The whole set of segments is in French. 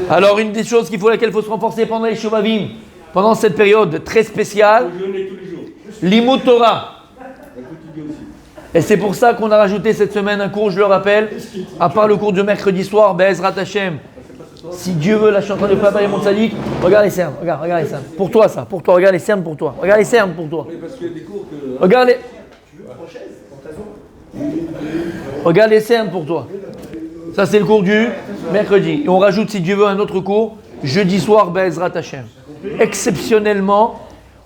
Alors, une des choses laquelle il faut se renforcer pendant les Shovavim, pendant cette période très spéciale, Limud Torah. Et c'est pour ça qu'on a rajouté cette semaine un cours, je le rappelle, à part le cours de mercredi soir, Be'ezrat Hashem. Si Dieu veut, là je suis en train de préparer mon sadique. Regarde les cernes, regarde les cernes. Pour toi ça, pour toi, regarde les cernes pour toi. Regarde les cernes pour toi. Regarde les... Regarde les cernes pour toi. Ça c'est le cours du mercredi. Et on rajoute, si Dieu veut, un autre cours, jeudi soir, Be'ezrat Hashem. Exceptionnellement,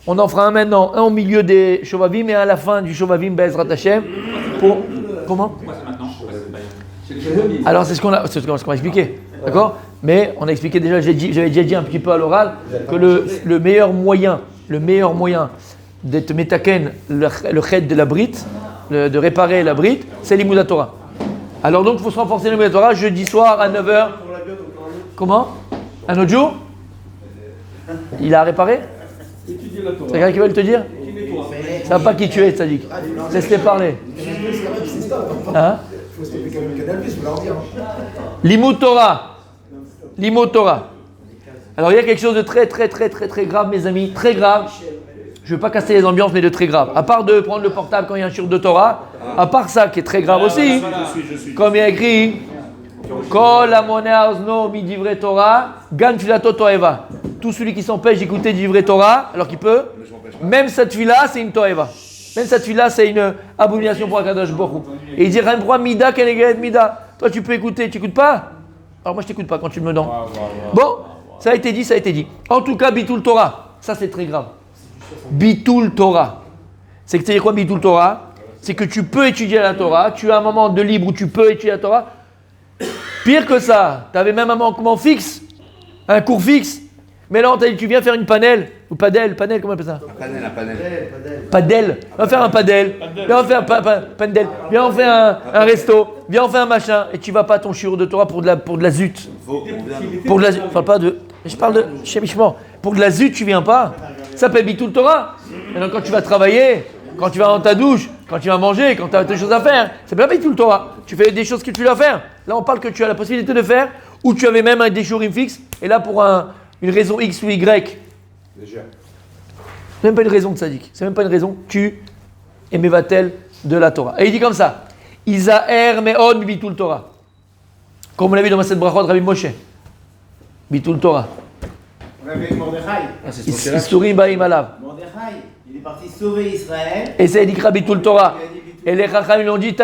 on en fera un maintenant, un au milieu des Shovavim et à la fin du Shovavim Be'ezrat Hashem. Pour... Comment ? Alors c'est ce qu'on a expliqué, d'accord ? Mais on a expliqué déjà, j'avais déjà dit un petit peu à l'oral que le meilleur moyen d'être métaken, le ched de la brite, de réparer la brite, c'est l'Limud Torah. Alors donc il faut se renforcer l'Limud Torah jeudi soir à 9h. Comment ? Un autre jour ? Il a réparé ? C'est quelqu'un qui veut te dire ? Ça va pas qui tu es, Tzadik. Laisse-les parler. Hein ? Limud Torah. Limud Torah. Alors il y a quelque chose de très grave, mes amis, très grave. Je ne veux pas casser les ambiances, mais de très grave. À part de prendre le portable quand il y a un shiur de Torah, à part ça qui est très grave aussi, comme il y a écrit, Kol amone aozno mi divrei Torah, gan filato toeva. Tout celui qui s'empêche d'écouter du vrai Torah, alors qu'il peut, même cette fille-là, c'est une toeva. Même cette fille-là, c'est une abomination pour Akadosh Baruch Hu. Et il dit Rembroi mida keneged mida. Toi, tu peux écouter, tu n'écoutes pas ? Alors moi, je t'écoute pas quand tu me donnes. Bon, ça a été dit. En tout cas, Bitul Torah, ça c'est très grave. Bitul Torah. C'est quoi Bitul Torah ? C'est que tu peux étudier la Torah, tu as un moment de libre où tu peux étudier la Torah. Pire que ça, tu avais même un moment fixe, un cours fixe. Mais là, on t'a dit, tu viens faire une panel, ou padel, comment on appelle ça ? Un padel. On va faire un padel. Viens, on fait un padel. Viens, on fait un resto. Viens, on fait un machin. Et tu vas pas à ton shiur de Torah pour de la zut. Pour de la zut. Je parle pas de... Je parle de... Chémichement. Pour de la zut, tu viens pas. Ça s'appelle Bitul Torah. Maintenant, quand tu vas travailler, quand tu vas dans ta douche, quand tu vas manger, quand tu as des choses à faire, c'est pas Bitul Torah. Tu fais des choses que tu dois faire. Là, on parle que tu as la possibilité de faire, ou tu avais même des shiurim fixes. Et là, pour une raison X ou Y. Déjà. C'est même pas une raison de sadique. C'est même pas une raison. Tu es mévatel de la Torah. Et il dit comme ça. Isaher me'od bitul Torah. Comme on l'a vu dans Maset Brachot de Rabbi Moshe. Bitul Torah. On avait Mordechai. Isturim ba'im alav. Mordechai, il est parti sauver Israël. Et c'est dit Bitul Torah. Et les Chacham, ils l'ont dit.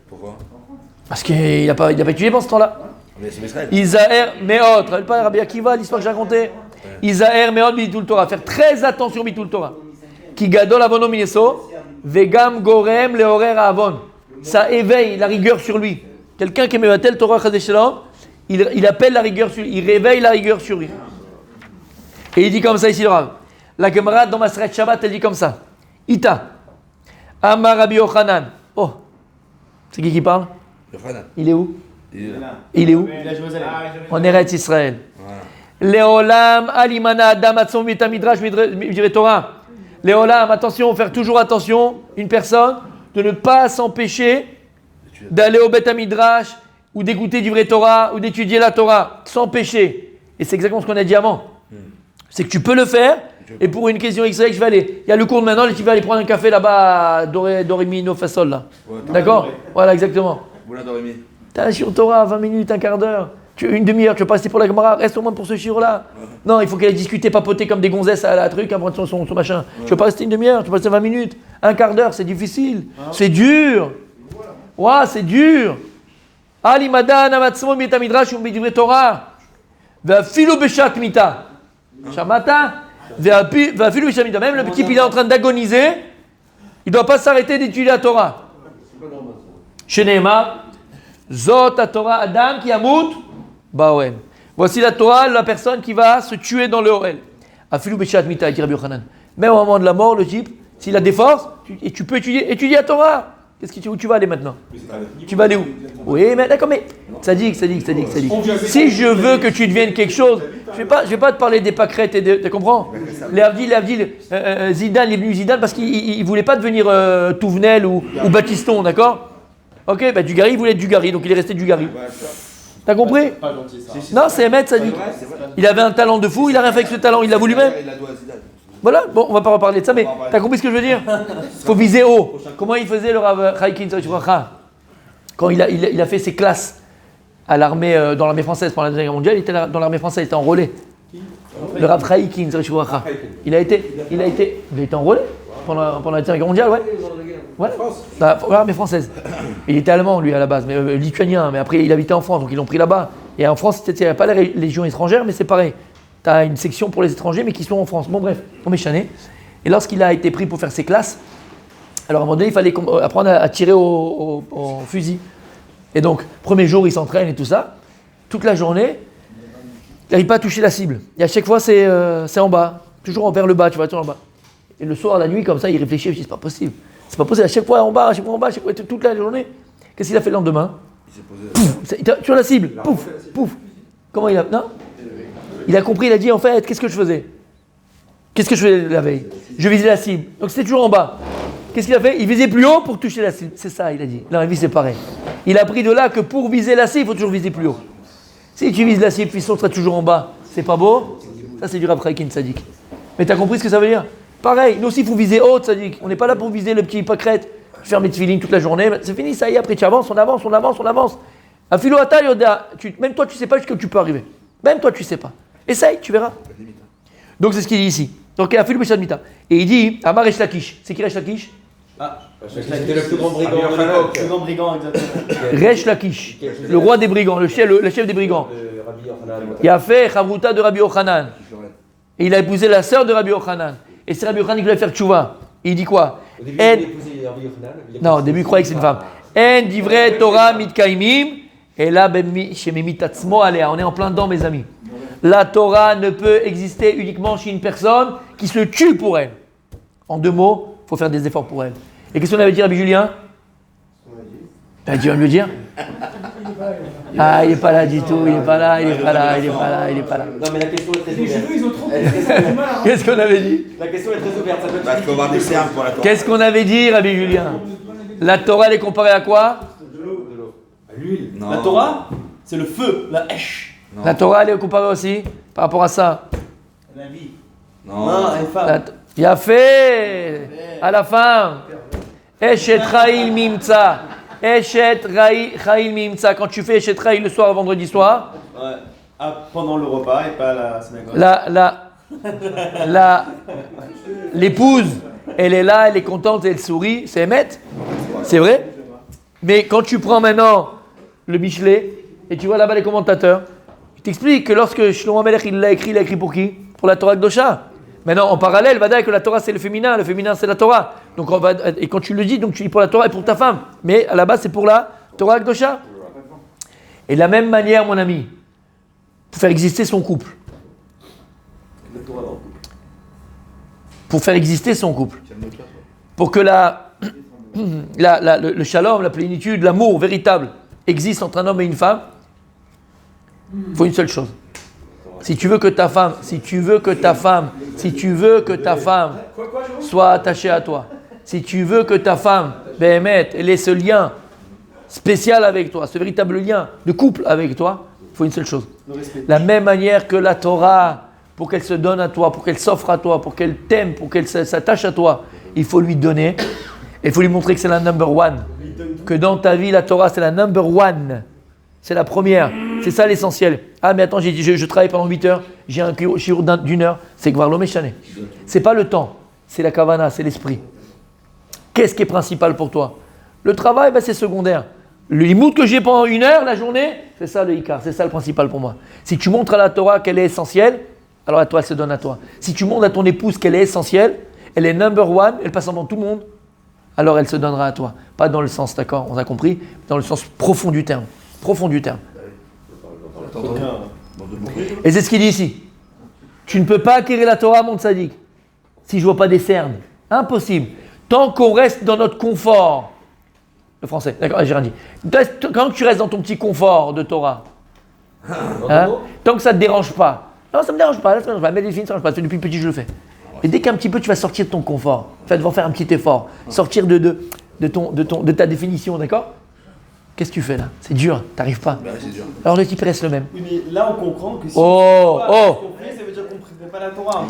Pourquoi ? Parce qu'il n'a pas étudié pendant ce temps-là. Isaher me'od. Tu rappelles pas Rabbi Akiva, l'histoire que j'ai racontée ? Isaher me'od bitul Torah. Faire très attention bitul Torah. Ki gadol avono mineso, vegam gorem leorer avon. Ça éveille la rigueur sur lui. Quelqu'un qui est mevatel Torah chazé shalom, il appelle la rigueur sur lui, il réveille la rigueur sur lui. Et il dit comme ça ici le Rav. La Gemara dans Maseret Shabbat, elle dit comme ça. Ita, Amar Rabbi Yochanan. Oh, c'est qui parle ? Yochanan. Il est où ? Il est où ? En Eretz Israël. Leolam alimana adam atzom vitamidrash midre Torah. Leolam, attention, faire toujours attention, une personne, de ne pas s'empêcher d'aller au Beth Midrash ou d'écouter du vrai Torah ou d'étudier la Torah, s'empêcher. Et c'est exactement ce qu'on a dit avant. C'est que tu peux le faire, et pour une question XY, je vais aller. Il y a le cours de maintenant, et tu vas aller prendre un café là-bas, Dorémi, No Fasol, là. Ouais, d'accord ? Voilà, exactement. Voilà, Dorémi. T'as un shiur Torah, 20 minutes, un quart d'heure, une demi-heure, tu veux pas rester pour la Gemara, reste au moins pour ce shiur-là. Ouais. Non, il faut qu'elle discute, papoter comme des gonzesses à la truc, avant son machin. Ouais. Tu veux pas rester une demi-heure, tu veux pas rester 20 minutes, un quart d'heure, c'est difficile. Ah. C'est dur. Ouais, c'est dur. Ali madan amatzmo mitamidrash umidivre Torah. Va filo beshat mita. Shamata. Va filo beshat mita. Même le petit, il est en train d'agoniser. Il doit pas s'arrêter d'étudier la Torah. Shenema. Zot a Torah Adam qui amut baoen. Voici la Torah, la personne qui va se tuer dans le Horel. Afilou beshat mita, dit Rabbi Yochanan. Même au moment de la mort, le type, s'il a des forces, tu peux étudier la Torah. Où tu vas aller maintenant ? Tu vas aller où ? Oui, mais d'accord, mais ça dit. Si je veux que tu deviennes quelque chose, je vais pas te parler des pâquerettes et tu comprends ? Zidane, il est venu Zidane parce qu'il voulait pas devenir Touvenel ou Baptiston, d'accord ? Ok, Dugarry, il voulait être Dugarry, donc il est resté Dugarry. T'as compris? Pas gentil ça. Non, c'est Emet, ça dit. Il avait un talent de fou, il a rien fait avec ce talent, il l'a voulu même. Voilà, bon, on va pas reparler de ça, mais t'as compris ce que je veux dire? Faut viser haut. Comment il faisait le Rav Chaikin quand il a fait ses classes à l'armée, dans l'armée française pendant la Deuxième Guerre mondiale, il était dans l'armée française, il était enrôlé. Le Rav Chaikin, il a été enrôlé pendant la Deuxième Guerre mondiale, ouais. Ouais, l'armée française. Il était allemand, lui, à la base, mais lituanien, mais après il habitait en France, donc ils l'ont pris là-bas. Et en France, il n'y avait pas la légion étrangère, mais c'est pareil. Tu as une section pour les étrangers, mais qui sont en France. Bon, bref, on méchané. Et lorsqu'il a été pris pour faire ses classes, alors à un moment donné, il fallait apprendre à tirer au fusil. Et donc, premier jour, il s'entraîne et tout ça. Toute la journée, il n'arrive pas à toucher la cible. Et à chaque fois, c'est en bas, toujours vers le bas, tu vois, toujours en bas. Et le soir, la nuit, comme ça, il réfléchit, il dit, c'est pas possible. C'est pas possible, à chaque fois en bas, à chaque fois en bas, à chaque fois, toute la journée. Qu'est-ce qu'il a fait le lendemain? Il s'est posé. Sur la cible, pouf, pouf. Comment il a. Non? Il a compris, il a dit en fait, qu'est-ce que je faisais? Qu'est-ce que je faisais la veille? Je visais la cible. Donc c'était toujours en bas. Qu'est-ce qu'il a fait? Il visait plus haut pour toucher la cible. C'est ça, il a dit. Dans la vie, c'est pareil. Il a appris de là que pour viser la cible, il faut toujours viser plus haut. Si tu vises la cible, puis on sera toujours en bas. C'est pas beau? Ça, c'est du Rav Chaikin Tzadik. Mais t'as compris ce que ça veut dire? Pareil, nous aussi, il faut viser haut, Tzadik. On n'est pas là pour viser le petit hypocrite. Faire mes tefilines toute la journée. C'est fini, ça y est, après tu avances, on avance. Un philo à taille, même toi, tu sais pas jusqu'où tu peux arriver. Même toi, tu sais pas. Essaye, tu verras. Donc c'est ce qu'il dit ici. Donc il a fait le Béchad Mita. Et il dit, Amar Resh Lakish. C'est qui Resh Lakish? C'était le plus grand brigand de l'époque. Le plus grand brigand, exactement. Resh Lakish, le roi des brigands, le chef des brigands. Il a fait Chavruta de Rabbi Yochanan. Et il a épousé la sœur de Rabbi Yochanan. Et c'est Rabbi Yochanan qui voulait faire tchouva. Et il dit quoi? Au début, il a épousé Rabbi Yochanan. Non, au début, il croyait que c'est une femme. En divrei Torah mitkaimim. Et là, chez Memitatzmo, allez, on est en plein dedans, mes amis. La Torah ne peut exister uniquement chez une personne qui se tue pour elle. En deux mots, il faut faire des efforts pour elle. Et qu'est-ce qu'on avait dit, Rabbi Julien? Tu vas me le dire? Ah, il n'est pas là du tout, il n'est pas là. Non, mais la question est très ouverte. Ils ont trop compris. Qu'est-ce qu'on avait dit? La question est très ouverte. Ça peut Il faut avoir des cernes pour la Torah. Qu'est-ce qu'on avait dit, Rabbi Julien? La Torah, elle est comparée à quoi? L'huile. Non. La Torah, c'est le feu, la hèche. Non. La Torah, elle est comparée aussi par rapport à ça. La vie. Non. Non, une femme. Il a fait à la fin. Eshet Raïl Mimtsa. Eshet Raïl Mimtsa. Quand tu fais Eshet Raïl le soir, vendredi soir. Ouais. Ah, pendant le repas et pas à la synagogue. L'épouse, elle est là, elle est contente, elle sourit. C'est Emet. C'est vrai. Mais quand tu prends maintenant le Michelet et tu vois là-bas les commentateurs, je t'explique que lorsque Shlomo Amelech il l'a écrit pour qui? Pour la Torah Kdosha. Maintenant, en parallèle, va dire que la Torah c'est le féminin c'est la Torah. Donc et quand tu le dis, donc tu dis pour la Torah et pour ta femme. Mais à la base, c'est pour la Torah Kdosha. Et de la même manière, mon ami, pour faire exister son couple. Pour faire exister son couple. Pour que le shalom, la plénitude, l'amour véritable existe entre un homme et une femme, il faut une seule chose. Si tu veux que ta femme soit attachée à toi, si tu veux que ta femme, Béhémet, elle ait ce lien spécial avec toi, ce véritable lien de couple avec toi, il faut une seule chose. La même manière que la Torah, pour qu'elle se donne à toi, pour qu'elle s'offre à toi, pour qu'elle t'aime, pour qu'elle s'attache à toi, il faut lui donner. Il faut lui montrer que c'est la number one. Que dans ta vie, la Torah, c'est la number one. C'est la première. C'est ça l'essentiel. Ah, mais attends, je travaille pendant 8 heures. J'ai un shiur d'une heure. C'est Gvar Lo Meshane. C'est pas le temps. C'est la kavana, c'est l'esprit. Qu'est-ce qui est principal pour toi? Le travail, c'est secondaire. Le limoud que j'ai pendant 1 heure, la journée, c'est ça le ikar. C'est ça le principal pour moi. Si tu montres à la Torah qu'elle est essentielle, alors à toi, elle se donne à toi. Si tu montres à ton épouse qu'elle est essentielle, elle est number one, elle passe avant tout le monde, alors elle se donnera à toi. Pas dans le sens, d'accord, on a compris, dans le sens profond du terme. Profond du terme. Et c'est ce qu'il dit ici. Tu ne peux pas acquérir la Torah, mon tzaddik, si je ne vois pas des cernes. Impossible. Tant qu'on reste dans notre confort. Le français, d'accord, j'ai rien dit. Quand tu restes dans ton petit confort de Torah, tant que ça ne te dérange pas. Non, ça ne me dérange pas, ça me dérange pas. Mais les films, ça ne me dérange pas. Depuis petit, je le fais. Et dès qu'un petit peu tu vas sortir de ton confort, tu vas devoir faire un petit effort, sortir de ta définition, d'accord? Qu'est-ce que tu fais là? C'est dur, t'arrives pas. Bah, c'est dur. Alors le type reste le même. Oui, mais là, on comprend que si Oh, on oh. compris, ça veut dire qu'on ne pas la Torah.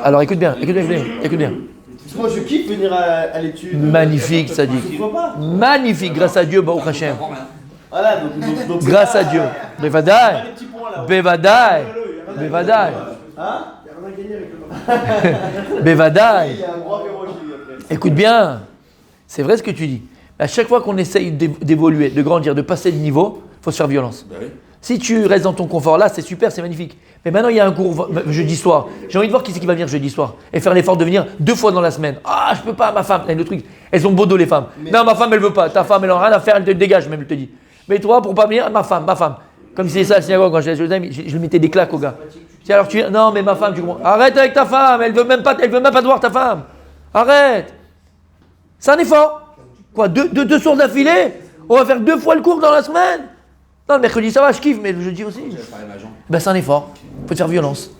Alors écoute bien. Parce que moi, je kiffe venir à l'étude. Magnifique, ça dit. Je ne pas. Magnifique, grâce à Dieu, Baruch Hashem. Voilà, donc Grâce à Dieu. Bevadaï. Les petits points là. Bevadaï. Bevadaï. Hein? Bevadaï. Il y a un grand héros après. Écoute bien, c'est vrai ce que tu dis. À chaque fois qu'on essaye d'évoluer, de grandir, de passer de niveau, il faut se faire violence. Bah oui. Si tu restes dans ton confort là, c'est super, c'est magnifique. Mais maintenant, il y a un cours jeudi soir. J'ai envie de voir qui c'est qui va venir jeudi soir et faire l'effort de venir 2 fois dans la semaine. Ah, je peux pas, ma femme. Le truc, elles ont beau dos les femmes. Non, ma femme, elle veut pas. Ta femme, elle en a rien à faire, elle te dégage même, elle te dit. Mais toi, pour pas venir, ma femme. Comme si c'est ça à la synagogue, quand je lui mettais des claques au gars. Tiens, alors tu viens, non, mais ma femme, tu comprends. Arrête avec ta femme, elle veut même pas te voir ta femme. Arrête. C'est un effort. Quoi, deux sources d'affilée? On va faire 2 fois le cours dans la semaine? Non, le mercredi ça va, je kiffe, mais le jeudi aussi. Ben c'est un effort. Faut te faire violence.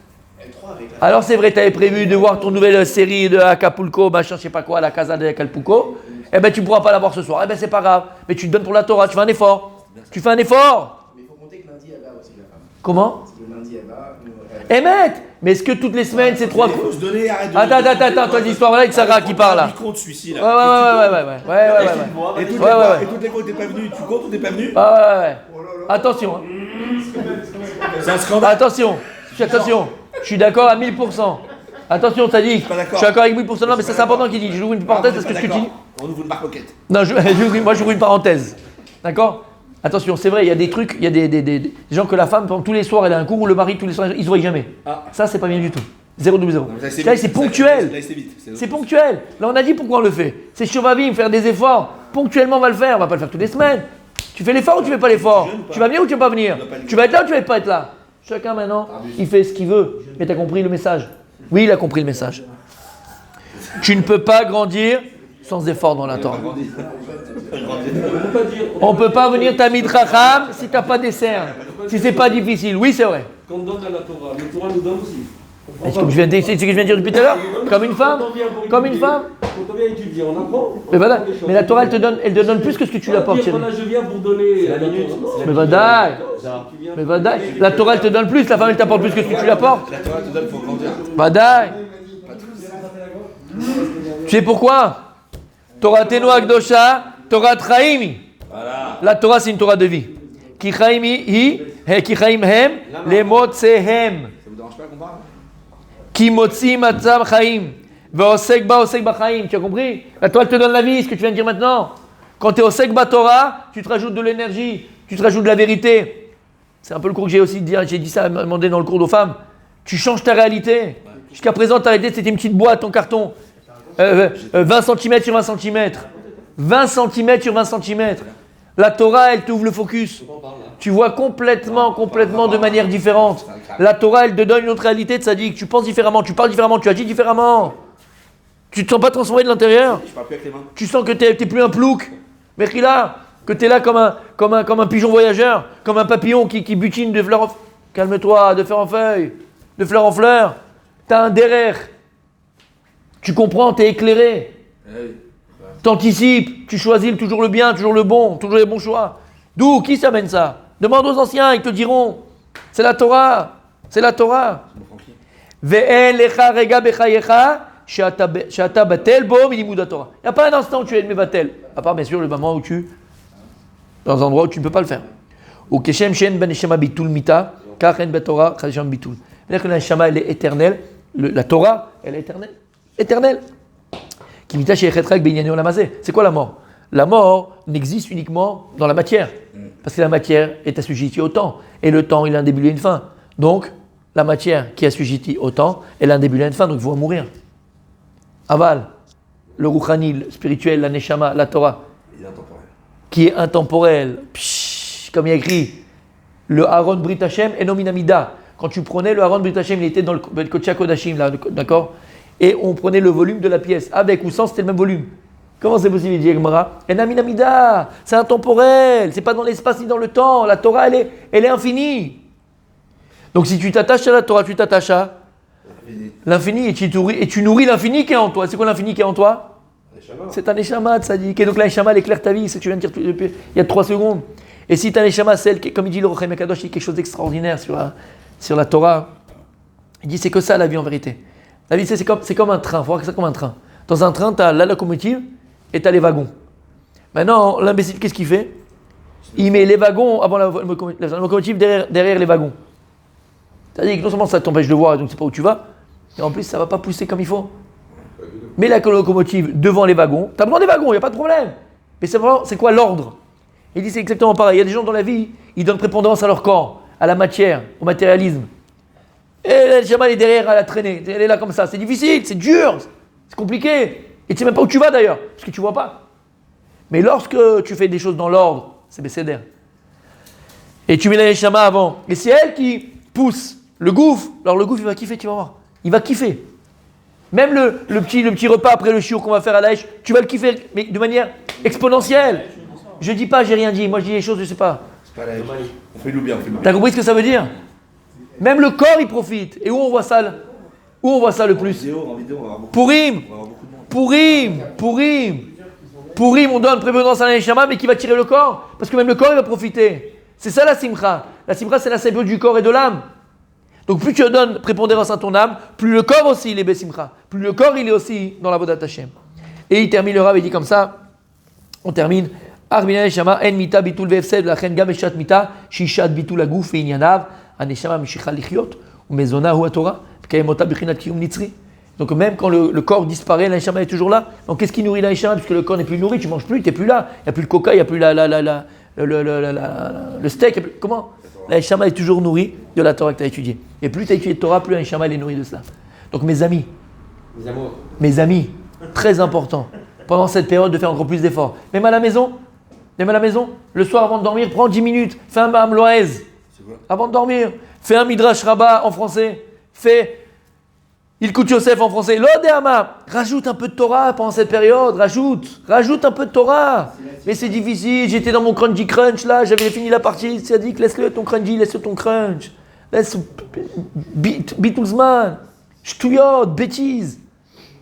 Alors c'est vrai, tu avais prévu de voir ton nouvelle série de Acapulco, machin, je sais pas quoi, la Casa de Acapulco. Eh ben tu pourras pas la voir ce soir. Eh ben c'est pas grave. Mais tu te donnes pour la Torah, tu fais un effort. Tu fais un effort. Mais il faut compter que lundi elle va aussi la femme. Comment? Parce que lundi elle va. Emmett, mais est-ce que toutes les semaines c'est 3 Il faut se donner, arrête de. Attends, toi l'histoire là avec Sarah qui parle là. Il compte celui-ci Ouais. là. Et toutes les fois où t'es pas venu, tu comptes ou t'es pas venu? Ouais. Attention. C'est un scandale. Attention. Je suis d'accord à 1000%. Attention, ça dit. Je suis d'accord avec 1000%. Non, mais ça c'est important qu'il dit. J'ouvre une parenthèse parce que ce que tu dis. On ouvre une barre pocket. Non, moi j'ouvre une parenthèse. D'accord? Attention, c'est vrai, il y a des trucs, il y a des gens que la femme, pendant tous les soirs, elle a un cours, ou le mari, tous les soirs, ils se voient jamais. Ça, c'est pas bien du tout. 0,0. Là, c'est ponctuel. Là, c'est vite. C'est ponctuel. Là, on a dit pourquoi on le fait. C'est Shovavim, faire des efforts. Ponctuellement, on va le faire. On va pas le faire toutes les semaines. Tu fais l'effort ou tu fais pas l'effort? Tu vas venir ou tu vas pas venir? Tu vas être là ou tu vas pas être là? Chacun maintenant, il fait ce qu'il veut. Mais tu as compris le message? Oui, il a compris le message. Tu ne peux pas grandir sans effort dans la Torah. On ne peut pas venir Tamid Chacham si tu n'as pas des cernes, si c'est pas difficile. Oui, c'est vrai. Qu'on donne à la Torah, la Torah nous donne aussi. C'est ce que je viens de dire depuis tout à l'heure. Comme une femme. Quand on vient étudier, on apprend. Mais la Torah, elle te donne plus que ce que tu lui apportes. Là, je viens pour donner la minute. Mais Vadaï. La Torah, elle te donne plus, la femme, elle t'apporte plus que ce que tu lui apportes. La Torah te donne, faut grandir. Vadaï. Tu sais pourquoi? Torah Tenu Akdosha, Torah Traimi. Voilà. La Torah, c'est une Torah de vie. Ki Chaim hem, le motsehem. Ça vous dérange pas qu'on parle? Ki motzi matzav chaim. Ve'osek ba chaim. Tu as compris? La Torah, elle te donne la vie, ce que tu viens de dire maintenant. Quand tu es osek ba Torah, tu te rajoutes de l'énergie, tu te rajoutes de la vérité. C'est un peu le cours que j'ai aussi dit, j'ai dit ça à demander dans le cours aux femmes. Tu changes ta réalité. Jusqu'à présent, ta réalité, c'était une petite boîte en carton. 20 cm sur 20 cm. 20 cm sur 20 cm. La Torah, elle t'ouvre le focus. Tu vois complètement de manière différente. La Torah, elle te donne une autre réalité de sadique. Tu penses différemment, tu parles différemment, tu agis différemment. Tu te sens pas transformé de l'intérieur. Je parle plus avec les mains. Tu sens que t'es plus un plouc. Mais là, que t'es là comme un pigeon voyageur, comme un papillon qui butine de fleur en feuille. Calme-toi, de fleur en feuille, de fleur en fleur. T'as un derrière. Tu comprends, t'es éclairé. T'anticipes, tu choisis toujours le bien, toujours le bon, toujours les bons choix. D'où? Qui s'amène ça? Demande aux anciens, ils te diront. C'est la Torah. C'est la Torah. Ve'en lecha rega bechayecha she'ata batel bo milimud haTorah. Il n'y a pas un instant où tu es mevatel. À part bien sûr le moment où dans un endroit où tu ne peux pas le faire. Ou keshem shen ben neshama bitul mita, kach en betorah chadesham bitul. C'est-à-dire que la neshama, elle est éternelle. La Torah, elle est éternelle. Éternelle. C'est quoi la mort? La mort n'existe uniquement dans la matière. Parce que la matière est assujettie au temps. Et le temps, il a un début et une fin. Donc, la matière qui est assujettie au temps, elle a un début et une fin, donc il faut mourir. Aval, le Rouchani, le spirituel, la Neshama, la Torah, qui est intemporel. Comme il y a écrit, le Aaron Brit Hashem et Nominamida. Quand tu prenais le Aaron Brit Hashem, il était dans le Kodesh Kodashim, là, d'accord? Et on prenait le volume de la pièce. Avec ou sans, c'était le même volume. Comment c'est possible, dit Gemara? Enaminamida, c'est intemporel, c'est pas dans l'espace ni dans le temps. La Torah, elle est infinie. Donc si tu t'attaches à la Torah, tu t'attaches à l'infini et tu nourris l'infini qui est en toi. C'est quoi l'infini qui est en toi? C'est un Neshama, Tzadik. Et donc la Neshama, elle éclaire ta vie, c'est ce que tu viens de dire depuis, il y a 3 secondes. Et si ta Neshama, celle qui, comme il dit le Rochaim Akadosh, il dit quelque chose d'extraordinaire sur la Torah, il dit c'est que ça la vie en vérité. La vie, c'est comme un train, il faut voir que c'est comme un train. Dans un train, tu as la locomotive et tu as les wagons. Maintenant, l'imbécile, qu'est-ce qu'il fait? Il met les wagons avant la locomotive derrière les wagons. C'est-à-dire que non seulement ça t'empêche de voir et donc tu sais pas où tu vas, mais en plus ça va pas pousser comme il faut. Mets la locomotive devant les wagons, tu as besoin des wagons, il n'y a pas de problème. Mais c'est quoi l'ordre? Il dit c'est exactement pareil. Il y a des gens dans la vie, ils donnent prépondérance à leur corps, à la matière, au matérialisme. Et la Neshama, elle est derrière à la traîner, elle est là comme ça. C'est difficile, c'est dur, c'est compliqué. Et tu sais même pas où tu vas d'ailleurs, parce que tu vois pas. Mais lorsque tu fais des choses dans l'ordre, c'est Besséder. Et tu mets la Neshama avant. Et c'est elle qui pousse le gouffre. Alors le gouffre, il va kiffer, tu vas voir. Il va kiffer. Même le petit repas après le chiour qu'on va faire à l'Aïch, tu vas le kiffer, mais de manière exponentielle. Je dis pas, j'ai rien dit. Moi, je dis les choses, je sais pas. C'est pas la on fait le bien, on fait le bien. T'as compris ce que ça veut dire? Même le corps, il profite. Et où on voit ça le plus? En vidéo, on va avoir beaucoup. Pourim, On va avoir beaucoup de monde. Pourim, on donne prévenance à la Neshama, mais qui va tirer le corps. Parce que même le corps, il va profiter. C'est ça la simcha. La simcha, c'est la symbiose du corps et de l'âme. Donc plus tu donnes prépondérance à ton âme, plus le corps aussi, il est besimcha. Plus le corps, il est aussi dans la vodat Hashem. Et il termine le Rav, il dit comme ça, on termine. Arbina Neshama, en mita bitul vefsed, la chen gam eshat mita, shishat bitul aguf et inyanav, aneshama mishicha lichiot, ou mezona ou atora, kayemota bichinat kiyum nitzri. Donc même quand le corps disparaît, la Neshama est toujours là. Donc qu'est-ce qui nourrit la Neshama? Puisque le corps n'est plus nourri, tu manges plus, tu n'es plus là. Il n'y a plus le coca, il n'y a plus le steak. Comment? La Neshama est toujours nourrie de la Torah que tu as étudiée. Et plus tu as étudié de Torah, plus la Neshama est nourrie de cela. Donc mes amis, très important, pendant cette période de faire encore plus d'efforts. Même à la maison, le soir avant de dormir, prends 10 minutes, fais un Ba'am Loaez. Avant de dormir, fais un Midrash Rabbah en français, fais Ilkut Yosef en français, l'Odéama, rajoute un peu de Torah pendant cette période, rajoute un peu de Torah. Mais c'est difficile, j'étais dans mon crunchy crunch là, j'avais fini la partie, c'est dit que laisse-le ton crunch, laisse Beatlesman, Shtuyot, bêtises.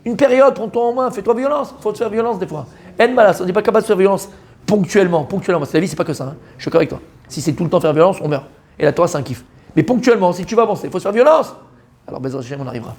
Une période, prends-toi en main, fais-toi violence, faut te faire violence des fois. En malas, on n'est pas capable de faire violence ponctuellement, parce que la vie c'est pas que ça, hein. Je suis d'accord avec toi. Si c'est tout le temps faire violence, on meurt. Et la Torah c'est un kiff. Mais ponctuellement, si tu vas avancer, il faut se faire violence. Alors Bezrat Hashem, on arrivera.